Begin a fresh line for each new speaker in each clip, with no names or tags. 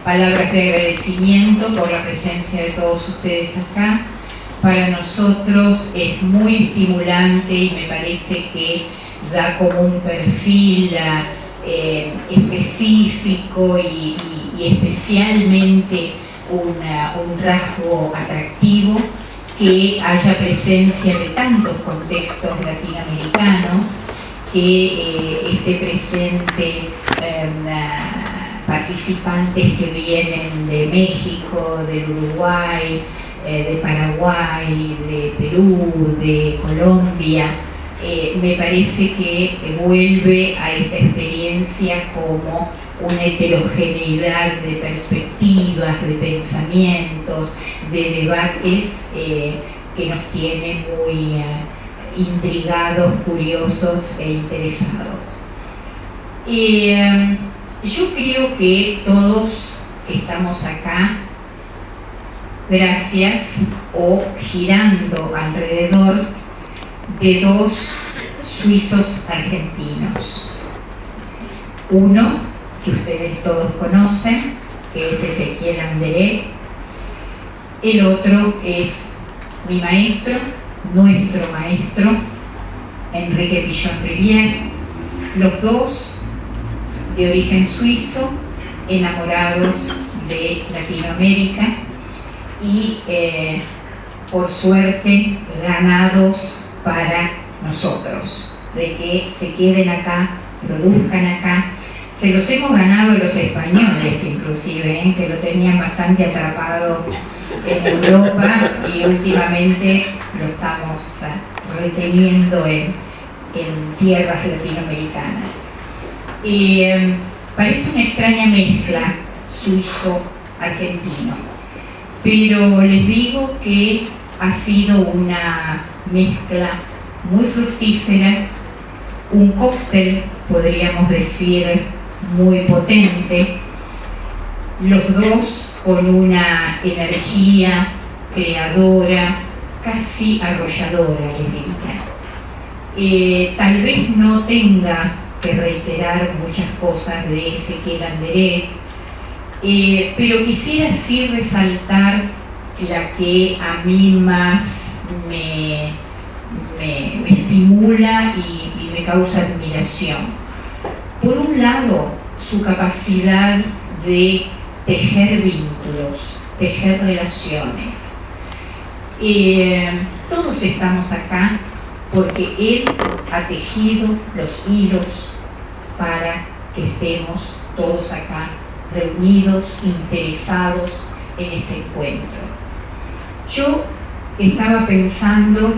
palabras de agradecimiento por la presencia de todos ustedes acá. Para nosotros es muy estimulante y me parece que da como un perfil específico y especialmente un rasgo atractivo que haya presencia de tantos contextos latinoamericanos, que esté presente participantes que vienen de México, del Uruguay, de Paraguay, de Perú, de Colombia. Me parece que vuelve a esta experiencia como una heterogeneidad de perspectivas, de pensamientos, de debates que nos tiene muy intrigados, curiosos e interesados. Yo creo que todos estamos acá gracias o girando alrededor de dos suizos argentinos. Uno, que ustedes todos conocen, que es Ezequiel Anderé. El otro es mi maestro, nuestro maestro, Enrique Pichon-Rivière. Los dos de origen suizo, enamorados de Latinoamérica y por suerte ganados para nosotros, de que se queden acá, produzcan acá. Se los hemos ganado los españoles inclusive, que lo tenían bastante atrapado en Europa y últimamente lo estamos reteniendo en tierras latinoamericanas. Parece una extraña mezcla suizo-argentino, pero les digo que ha sido una mezcla muy fructífera, un cóctel, podríamos decir, muy potente, los dos con una energía creadora, casi arrolladora, les diría. Tal vez no tenga que reiterar muchas cosas de Ezequiel Anderé, pero quisiera sí resaltar la que a mí más me estimula y me causa admiración. Por un lado, su capacidad de tejer vínculos, tejer relaciones. Todos estamos acá porque él ha tejido los hilos para que estemos todos acá reunidos, interesados en este encuentro. Yo estaba pensando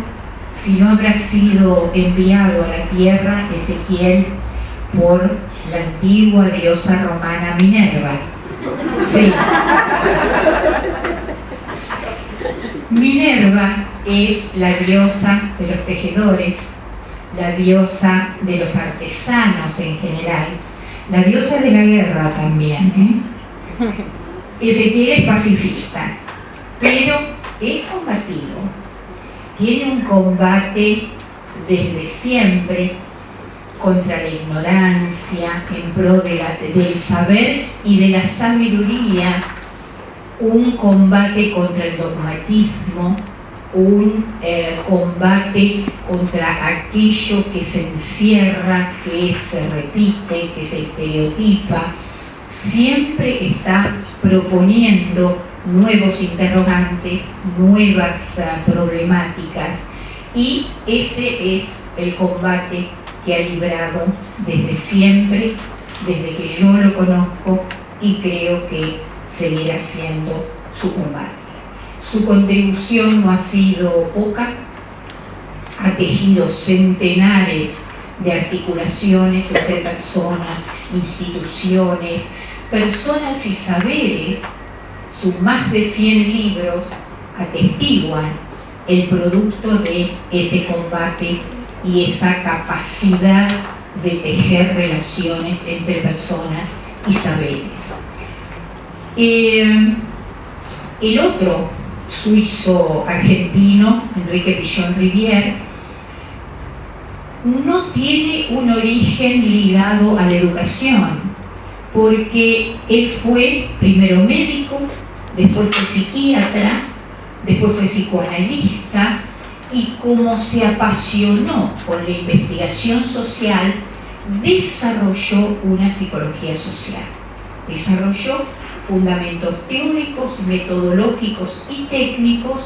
si no habrá sido enviado a la tierra Ezequiel por la antigua diosa romana Minerva. Sí. Minerva es la diosa de los tejedores, la diosa de los artesanos en general, la diosa de la guerra también. Ezequiel es pacifista, pero es combativo. Tiene un combate desde siempre contra la ignorancia, en pro del saber y de la sabiduría, un combate contra el dogmatismo, un combate contra aquello que se encierra, que se repite, que se estereotipa. Siempre está proponiendo nuevos interrogantes, nuevas problemáticas, y ese es el combate que ha librado desde siempre, desde que yo lo conozco, y creo que seguirá siendo su combate. Su contribución no ha sido poca, ha tejido centenares de articulaciones entre personas, instituciones, personas y saberes. Sus más de 100 libros atestiguan el producto de ese combate y esa capacidad de tejer relaciones entre personas y saberes. El otro suizo argentino, Enrique Pichon-Rivière, no tiene un origen ligado a la educación. porque él fue primero médico, después fue psiquiatra, después fue psicoanalista, y como se apasionó por la investigación social, desarrolló una psicología social. Desarrolló fundamentos teóricos, metodológicos y técnicos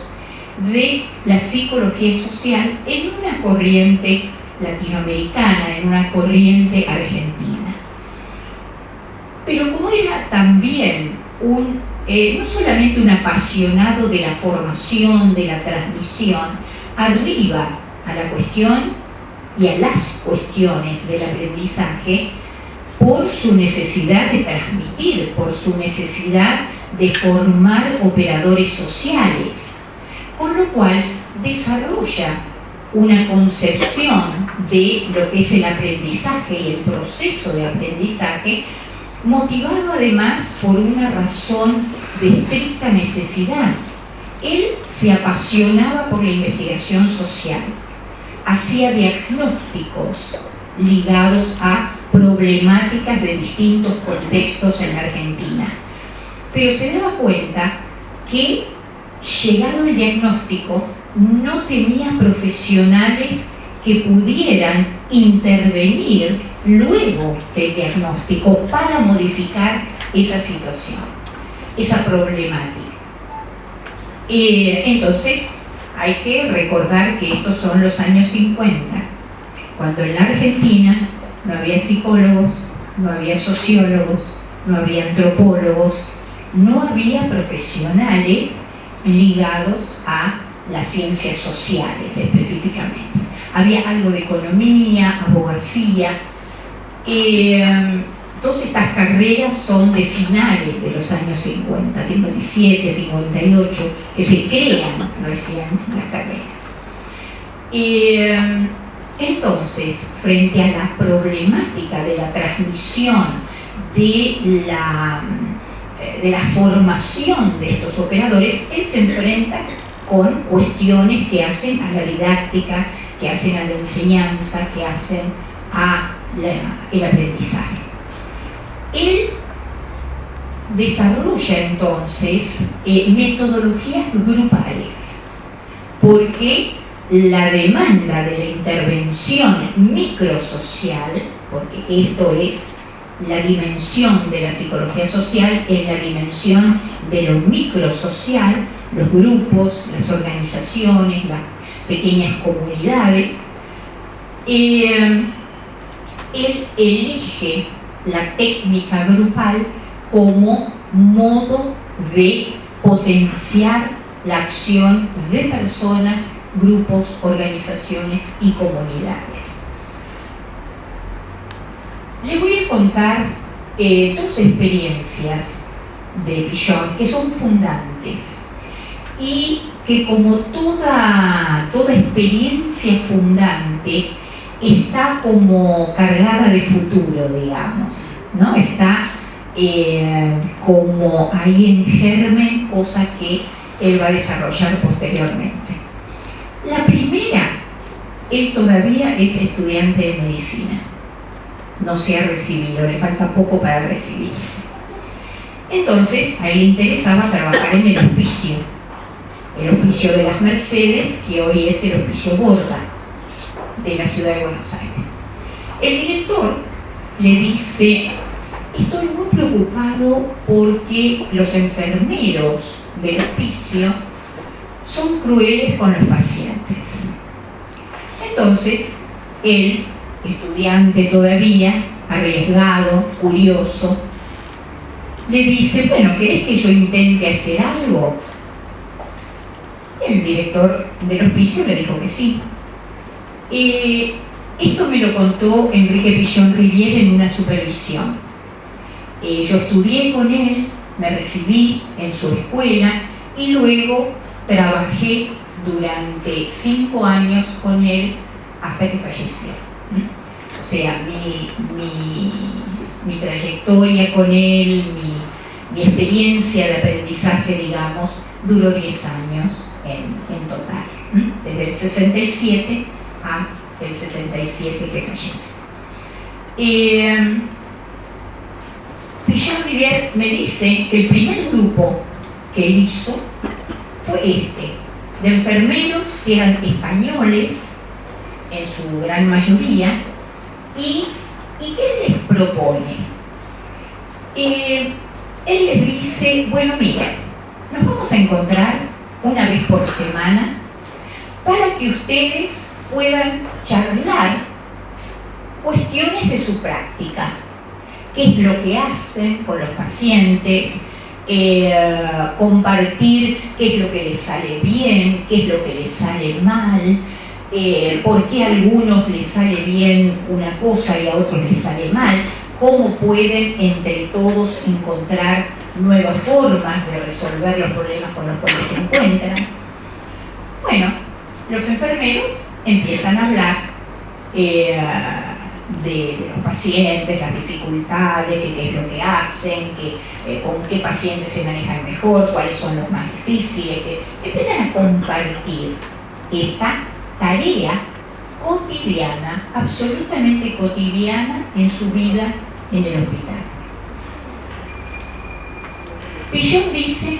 de la psicología social en una corriente latinoamericana, en una corriente argentina. Pero como era también no solamente un apasionado de la formación, de la transmisión, arriba a la cuestión y a las cuestiones del aprendizaje, por su necesidad de transmitir, por su necesidad de formar operadores sociales, con lo cual desarrolla una concepción de lo que es el aprendizaje y el proceso de aprendizaje, motivado además por una razón de estricta necesidad. Él se apasionaba por la investigación social, hacía diagnósticos ligados a problemáticas de distintos contextos en la Argentina, pero se daba cuenta que, llegado el diagnóstico, no tenía profesionales que pudieran intervenir luego del diagnóstico para modificar esa situación, esa problemática. Entonces, hay que recordar que estos son los años 50, cuando en la Argentina no había psicólogos, no había sociólogos, no había antropólogos, no había profesionales ligados a las ciencias sociales específicamente. Había algo de economía, abogacía. Todas estas carreras son de finales de los años 50, 57, 58, que se crean recién las carreras. Entonces, frente a la problemática de la transmisión, de la formación de estos operadores, él se enfrenta con cuestiones que hacen a la didáctica, que hacen a la enseñanza, que hacen el aprendizaje. Él desarrolla entonces metodologías grupales, porque la demanda de la intervención microsocial, porque esto es la dimensión de la psicología social, es la dimensión de lo microsocial, los grupos, las organizaciones, las pequeñas comunidades. Él elige la técnica grupal como modo de potenciar la acción de personas, grupos, organizaciones y comunidades. Les voy a contar dos experiencias de Pichon que son fundantes y que, como toda experiencia fundante, está como cargada de futuro, digamos, ¿no? Está como ahí en germen, cosa que él va a desarrollar posteriormente. La primera, él todavía es estudiante de medicina, no se ha recibido, le falta poco para recibirse. Entonces, a él le interesaba trabajar en el hospicio de las Mercedes, que hoy es el Hospicio Borda de la ciudad de Buenos Aires. El director le dice: estoy muy preocupado porque los enfermeros del hospicio son crueles con los pacientes. Entonces, él, estudiante todavía, arriesgado, curioso, le dice: bueno, ¿querés que yo intente hacer algo? El director del hospicio le dijo que sí. Esto me lo contó Enrique Pichon Rivière en una supervisión. Yo estudié con él, me recibí en su escuela y luego trabajé durante 5 años con él hasta que falleció. O sea, mi trayectoria con él, mi experiencia de aprendizaje, digamos, duró 10 años en total, desde el 67 a el 77 que fallece. Pichon Rivière me dice que el primer grupo que él hizo fue de enfermeros que eran españoles en su gran mayoría. ¿Y qué les propone? Él les dice, bueno, mira, nos vamos a encontrar una vez por semana para que ustedes puedan charlar cuestiones de su práctica, qué es lo que hacen con los pacientes, compartir qué es lo que les sale bien, qué es lo que les sale mal, por qué a algunos les sale bien una cosa y a otros les sale mal, cómo pueden entre todos encontrar nuevas formas de resolver los problemas con los cuales se encuentran. Bueno, los enfermeros empiezan a hablar de los pacientes, las dificultades, qué es lo que hacen, con qué pacientes se manejan mejor, cuáles son los más difíciles, empiezan a compartir esta tarea cotidiana, absolutamente cotidiana en su vida en el hospital. Pichon dice,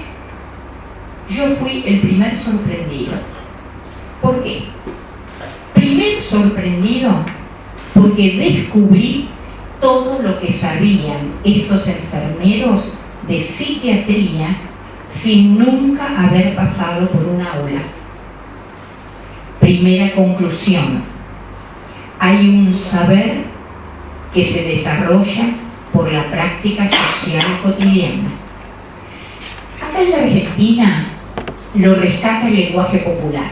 yo fui el primer sorprendido. ¿Por qué? Primer sorprendido porque descubrí todo lo que sabían estos enfermeros de psiquiatría sin nunca haber pasado por un aula. Primera conclusión, hay un saber que se desarrolla por la práctica social cotidiana. Acá en la Argentina lo rescata el lenguaje popular.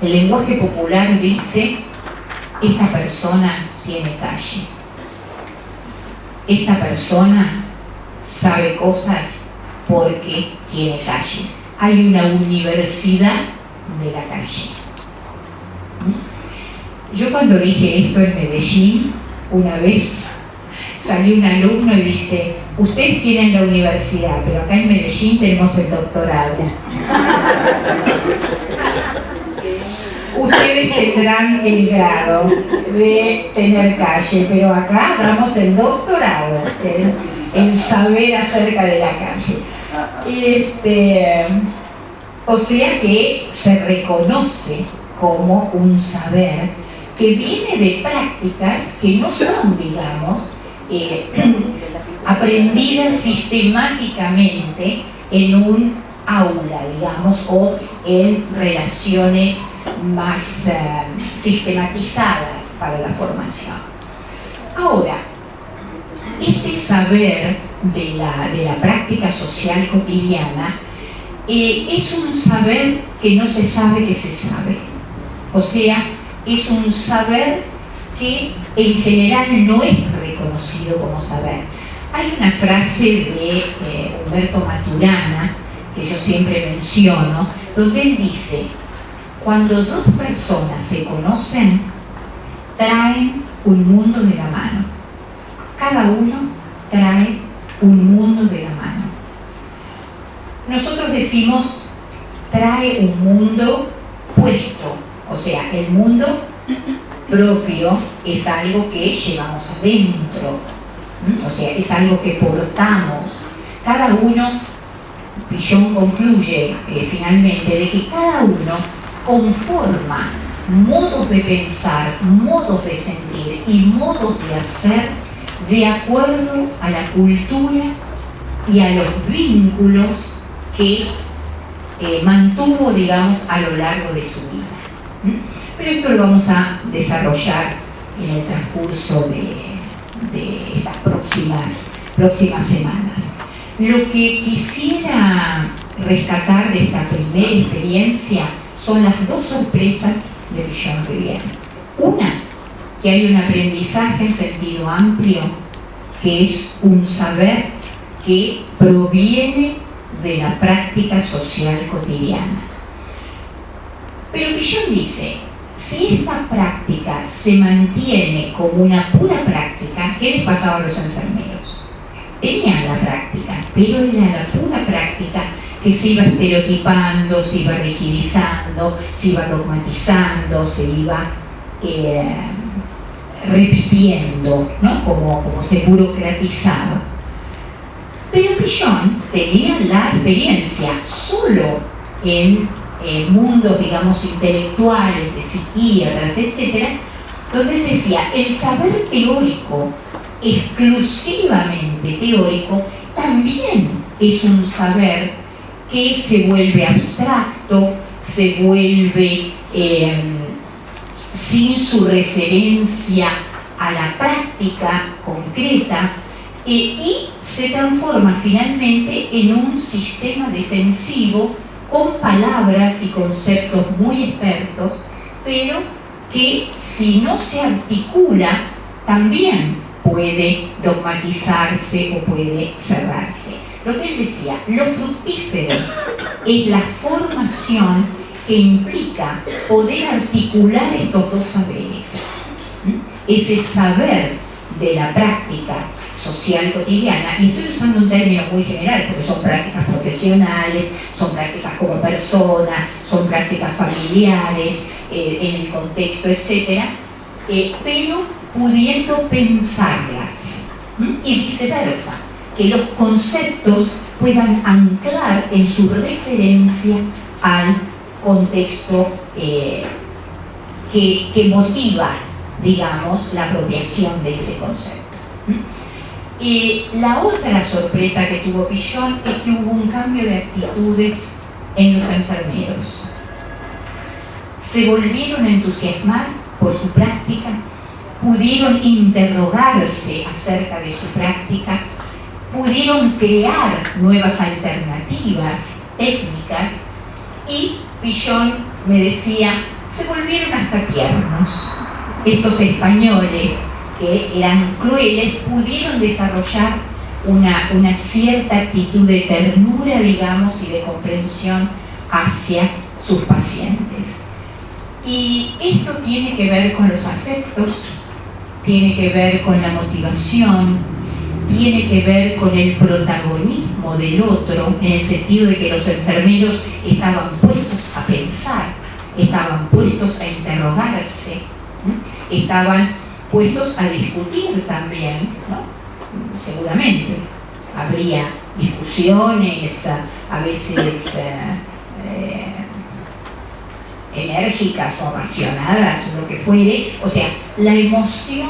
El lenguaje popular dice, esta persona tiene calle. Esta persona sabe cosas porque tiene calle. Hay una universidad de la calle. Yo cuando dije esto en Medellín, una vez salió un alumno y dice, ustedes tienen la universidad, pero acá en Medellín tenemos el doctorado. Ustedes tendrán el grado de tener calle, pero acá damos el doctorado, el saber acerca de la calle. O sea que se reconoce como un saber que viene de prácticas que no son, digamos, aprendidas sistemáticamente en un aula, digamos, o en relaciones más sistematizadas para la formación. Ahora, este saber de la práctica social cotidiana es un saber que no se sabe que se sabe. O sea, es un saber que en general no es reconocido como saber. Hay una frase de Humberto Maturana, que yo siempre menciono, donde él dice, cuando dos personas se conocen, traen un mundo de la mano. Cada uno trae un mundo de la mano. Nosotros decimos, trae un mundo puesto, o sea, el mundo propio es algo que llevamos adentro, o sea, es algo que portamos. Cada uno, Pichon concluye finalmente de que cada uno conforma modos de pensar, modos de sentir y modos de hacer de acuerdo a la cultura y a los vínculos que mantuvo, digamos, a lo largo de su vida. Pero esto lo vamos a desarrollar en el transcurso de estas próximas semanas. Lo que quisiera rescatar de esta primera experiencia son las dos sorpresas de Pichon Rivière. Una, que hay un aprendizaje en sentido amplio, que es un saber que proviene de la práctica social cotidiana. Pero Pichon dice, si esta práctica se mantiene como una pura práctica, ¿qué les pasaba a los enfermeros? Tenían la práctica, pero era la pura práctica que se iba estereotipando, se iba rigidizando, se iba dogmatizando, se iba repitiendo, ¿no? como se burocratizaba. Pero Pichon tenía la experiencia solo en mundos, digamos, intelectuales, de psiquiatras, etc., donde él decía, el saber teórico, exclusivamente teórico, también es un saber que se vuelve abstracto, se vuelve sin su referencia a la práctica concreta, y se transforma finalmente en un sistema defensivo con palabras y conceptos muy expertos, pero que si no se articula también puede dogmatizarse o puede cerrarse. Lo que él decía, lo fructífero es la formación que implica poder articular estos dos saberes. Ese saber de la práctica social cotidiana, y estoy usando un término muy general porque son prácticas profesionales, son prácticas como persona, son prácticas familiares, en el contexto, etc., pero pudiendo pensarlas, y viceversa, que los conceptos puedan anclar en su referencia al contexto que motiva, digamos, la apropiación de ese concepto. La otra sorpresa que tuvo Pichon es que hubo un cambio de actitudes en los enfermeros. Se volvieron a entusiasmar por su práctica, pudieron interrogarse acerca de su práctica, pudieron crear nuevas alternativas técnicas, y Pichon me decía, se volvieron hasta tiernos. Estos españoles que eran crueles pudieron desarrollar una cierta actitud de ternura, digamos, y de comprensión hacia sus pacientes. Y esto tiene que ver con los afectos, tiene que ver con la motivación, tiene que ver con el protagonismo del otro, en el sentido de que los enfermeros estaban puestos a pensar, estaban puestos a interrogarse, estaban puestos a discutir también, ¿no? Seguramente habría discusiones, a veces enérgicas o apasionadas, o lo que fuere, o sea, la emoción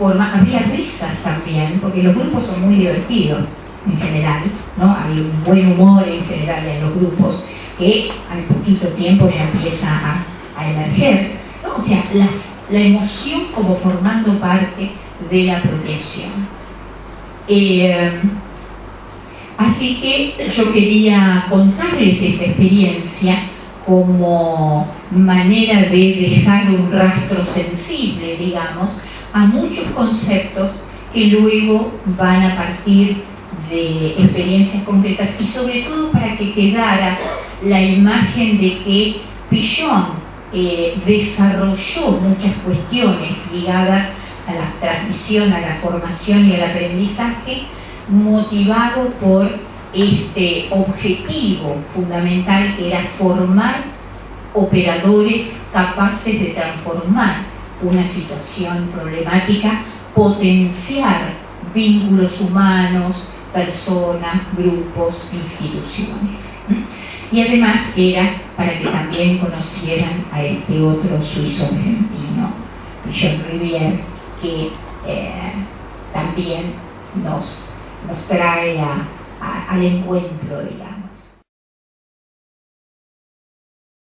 habría risas también, porque los grupos son muy divertidos en general, ¿no? Hay un buen humor en general en los grupos que al poquito tiempo ya empieza a emerger, ¿no? O sea, la emoción como formando parte de la apropiación. Así que yo quería contarles esta experiencia como manera de dejar un rastro sensible, digamos, a muchos conceptos que luego van a partir de experiencias concretas, y sobre todo para que quedara la imagen de que Pichon desarrolló muchas cuestiones ligadas a la transmisión, a la formación y al aprendizaje, motivado por este objetivo fundamental, que era formar operadores capaces de transformar una situación problemática, potenciar vínculos humanos, personas, grupos, instituciones. Y además era para que también conocieran a este otro suizo argentino, Pichon Rivière, que también nos trae al encuentro, digamos.